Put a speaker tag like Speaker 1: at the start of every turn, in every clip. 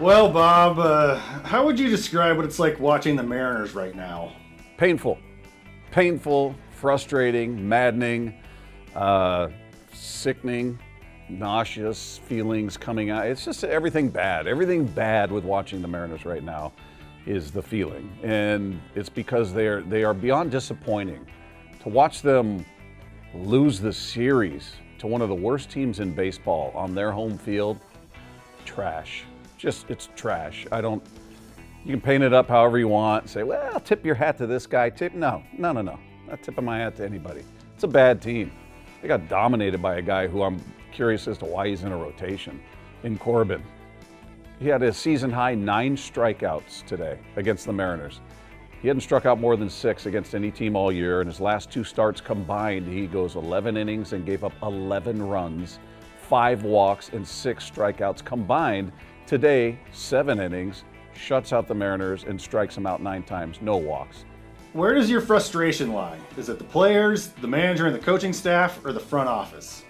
Speaker 1: Well, Bob, how would you describe what it's like watching the Mariners right now?
Speaker 2: Painful, frustrating, maddening, sickening, nauseous feelings coming out. It's just everything bad. Everything bad with watching the Mariners right now is the feeling. And it's because they are beyond disappointing. To watch them lose the series to one of the worst teams in baseball on their home field, trash. It's trash. You can paint it up however you want, say, well, tip your hat to this guy. No. Not tipping my hat to anybody. It's a bad team. They got dominated by a guy who I'm curious as to why he's in a rotation, in Corbin. He had a season high 9 strikeouts today against the Mariners. He hadn't struck out more than 6 against any team all year. In his last 2 starts combined, he goes 11 innings and gave up 11 runs, 5 walks, and 6 strikeouts combined. Today, 7 innings, shuts out the Mariners and strikes them out 9 times, no walks.
Speaker 1: Where does your frustration lie? Is it the players, the manager and the coaching staff, or the front office?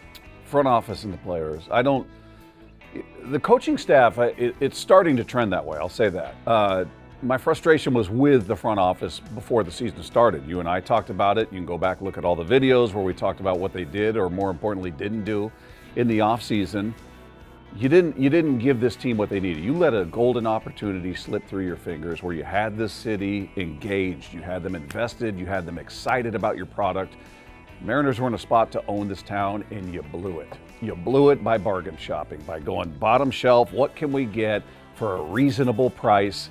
Speaker 2: Front office and the players. The coaching staff, it's starting to trend that way, I'll say that. My frustration was with the front office before the season started. You and I talked about it. You can go back and look at all the videos where we talked about what they did, or more importantly, didn't do in the offseason. You didn't give this team what they needed. You let a golden opportunity slip through your fingers where you had this city engaged, you had them invested, you had them excited about your product. Mariners were in a spot to own this town, and you blew it. You blew it by bargain shopping, by going bottom shelf. What can we get for a reasonable price?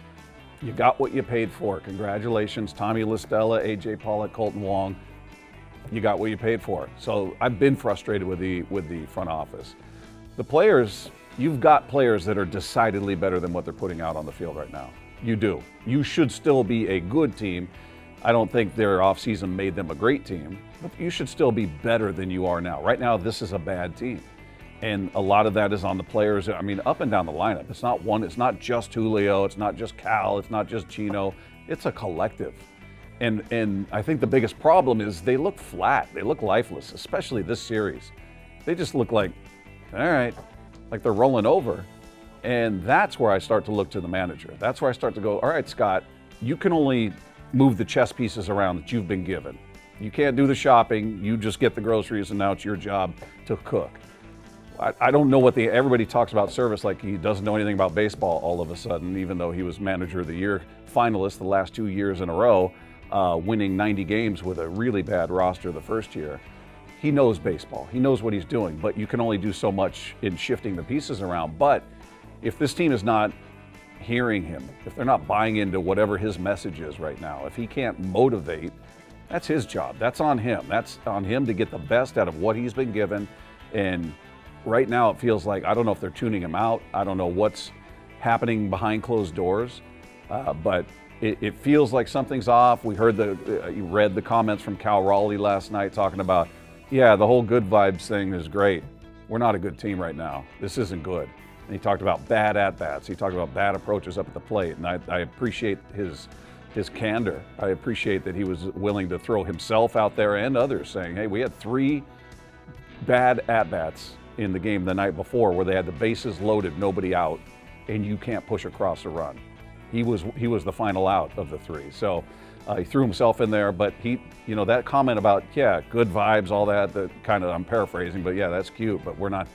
Speaker 2: You got what you paid for. Congratulations, Tommy LaStella, AJ Pollock, Colton Wong. You got what you paid for. So I've been frustrated with the front office. The players, you've got players that are decidedly better than what they're putting out on the field right now. You do. You should still be a good team. I don't think their offseason made them a great team, but you should still be better than you are now. Right now, this is a bad team. And a lot of that is on the players. I mean, up and down the lineup. It's not just Julio, it's not just Cal, it's not just Chino. It's a collective. And I think the biggest problem is they look flat. They look lifeless, especially this series. They just look like, all right, like they're rolling over. And that's where I start to look to the manager. That's where I start to go, all right, Scott, you can only move the chess pieces around that you've been given. You can't do the shopping. You just get the groceries, and now it's your job to cook. I don't know what everybody talks about Service like he doesn't know anything about baseball all of a sudden, even though he was Manager of the Year finalist the last 2 years in a row, winning 90 games with a really bad roster the first year. He knows baseball. He knows what he's doing, but you can only do so much in shifting the pieces around. But if this team is not hearing him, if they're not buying into whatever his message is right now, if he can't motivate, that's his job. That's on him. That's on him to get the best out of what he's been given. And right now it feels like, I don't know if they're tuning him out. I don't know what's happening behind closed doors, but it feels like something's off. We heard you read the comments from Cal Raleigh last night talking about, yeah, the whole good vibes thing is great. We're not a good team right now. This isn't good. And he talked about bad at-bats. He talked about bad approaches up at the plate. And I appreciate his candor. I appreciate that he was willing to throw himself out there and others saying, hey, we had 3 bad at-bats in the game the night before where they had the bases loaded, nobody out, and you can't push across a run. He was the final out of the 3. So he threw himself in there, but that comment about, yeah, good vibes, all that kind of, I'm paraphrasing, but yeah, that's cute, but we're not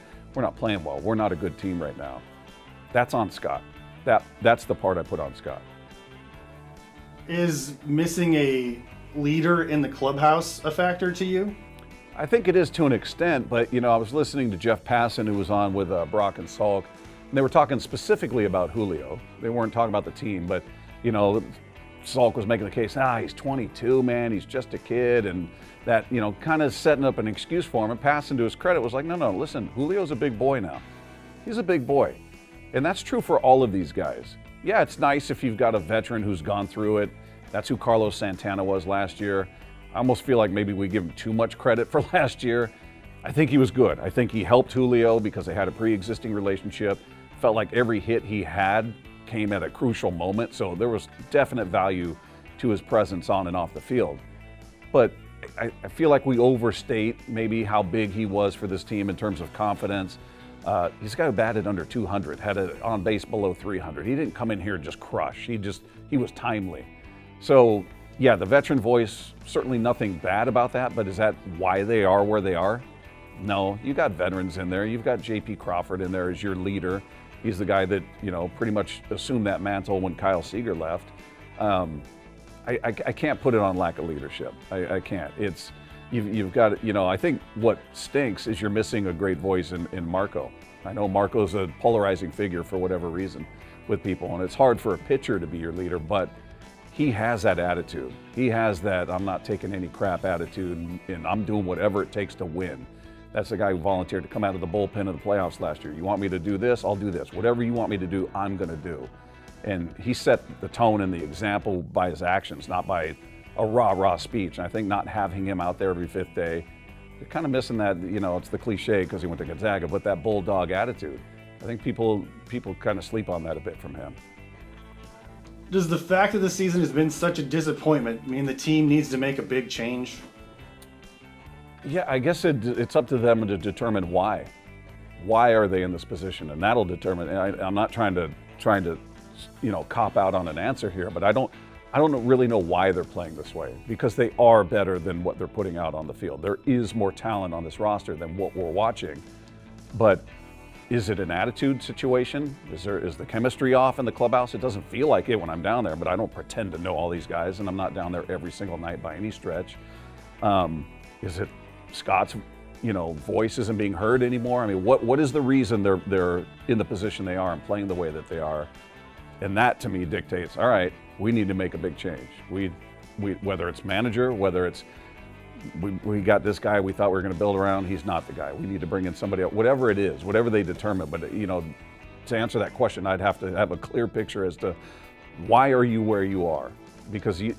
Speaker 2: playing well. We're not a good team right now. That's on Scott. That's the part I put on Scott.
Speaker 1: Is missing a leader in the clubhouse a factor to you?
Speaker 2: I think it is to an extent, but I was listening to Jeff Passan, who was on with Brock and Salk, and they were talking specifically about Julio. They weren't talking about the team, but Salk was making the case, he's 22, man, he's just a kid, and that, kind of setting up an excuse for him. And Passan, to his credit, was like, no, listen, Julio's a big boy now. He's a big boy. And that's true for all of these guys. Yeah, it's nice if you've got a veteran who's gone through it. That's who Carlos Santana was last year. I almost feel like maybe we give him too much credit for last year. I think he was good. I think he helped Julio because they had a pre-existing relationship. Felt like every hit he had came at a crucial moment, so there was definite value to his presence on and off the field. But I feel like we overstate maybe how big he was for this team in terms of confidence. He's a guy who batted under 200, had an on base below 300. He didn't come in here and just crush. He was timely. So yeah, the veteran voice, certainly nothing bad about that, but is that why they are where they are? No, you got veterans in there. You've got J.P. Crawford in there as your leader. He's the guy that, pretty much assumed that mantle when Kyle Seager left. I can't put it on lack of leadership. I can't. You've got, I think what stinks is you're missing a great voice in Marco. I know Marco's a polarizing figure for whatever reason with people, and it's hard for a pitcher to be your leader, but he has that attitude. He has that I'm not taking any crap attitude, and I'm doing whatever it takes to win. That's the guy who volunteered to come out of the bullpen of the playoffs last year. You want me to do this? I'll do this. Whatever you want me to do, I'm going to do. And he set the tone and the example by his actions, not by a rah-rah speech. And I think not having him out there every fifth day, you're kind of missing that, it's the cliche because he went to Gonzaga, but that bulldog attitude. I think people kind of sleep on that a bit from him.
Speaker 1: Does the fact that the season has been such a disappointment mean the team needs to make a big change?
Speaker 2: Yeah, I guess it's up to them to determine why. Why are they in this position? And that'll determine. I'm not trying to cop out on an answer here, but I don't really know why they're playing this way, because they are better than what they're putting out on the field. There is more talent on this roster than what we're watching. But is it an attitude situation? Is the chemistry off in the clubhouse? It doesn't feel like it when I'm down there, but I don't pretend to know all these guys, and I'm not down there every single night by any stretch. Is it Scott's voice isn't being heard anymore? I mean, what is the reason they're in the position they are and playing the way that they are? And that to me dictates, all right, we need to make a big change. We whether it's manager, whether it's we got this guy we thought we were going to build around, he's not the guy. We need to bring in somebody else, whatever it is, whatever they determine. But to answer that question, I'd have to have a clear picture as to why are you where you are? Because you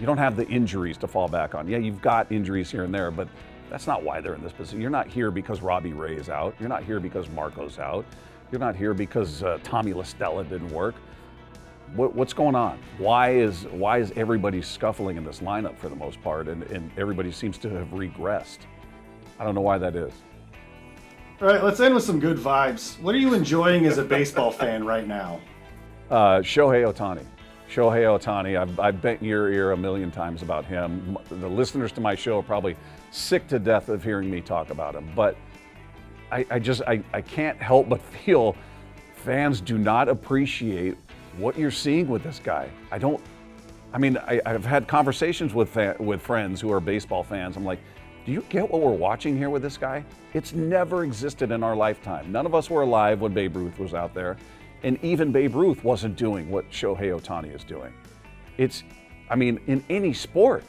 Speaker 2: don't have the injuries to fall back on. Yeah, you've got injuries here and there, but that's not why they're in this position. You're not here because Robbie Ray is out. You're not here because Marco's out. You're not here because Tommy LaStella didn't work. What's going on? Why is everybody scuffling in this lineup for the most part, and everybody seems to have regressed? I don't know why that is.
Speaker 1: All right, let's end with some good vibes. What are you enjoying as a baseball fan right now?
Speaker 2: Shohei Ohtani. Shohei Ohtani, I've bent your ear a million times about him. The listeners to my show are probably sick to death of hearing me talk about him, but I can't help but feel fans do not appreciate what you're seeing with this guy. I've had conversations with friends who are baseball fans. I'm like, do you get what we're watching here with this guy? It's never existed in our lifetime. None of us were alive when Babe Ruth was out there. And even Babe Ruth wasn't doing what Shohei Ohtani is doing. In any sport,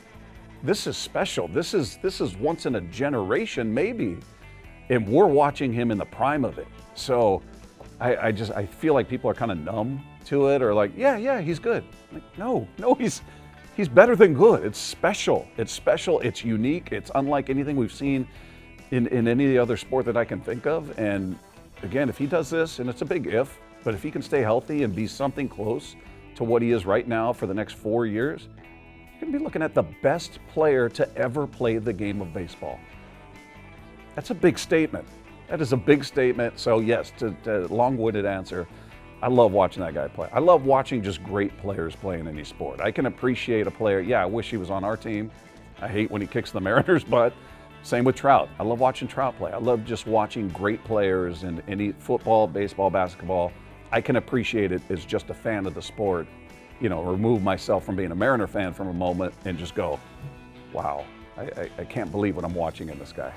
Speaker 2: this is special. This is once in a generation, maybe. And we're watching him in the prime of it. So I feel like people are kind of numb to it, or like, yeah, he's good. Like, no, he's better than good. It's special. It's unique. It's unlike anything we've seen in any other sport that I can think of. And again, if he does this, and it's a big if, but if he can stay healthy and be something close to what he is right now for the next 4 years, you're going to be looking at the best player to ever play the game of baseball. That's a big statement. That is a big statement. So yes, to long-winded answer, I love watching that guy play. I love watching just great players play in any sport. I can appreciate a player. Yeah, I wish he was on our team. I hate when he kicks the Mariners' butt. Same with Trout. I love watching Trout play. I love just watching great players in any football, baseball, basketball. I can appreciate it as just a fan of the sport, remove myself from being a Mariner fan for a moment and just go, wow, I can't believe what I'm watching in this guy.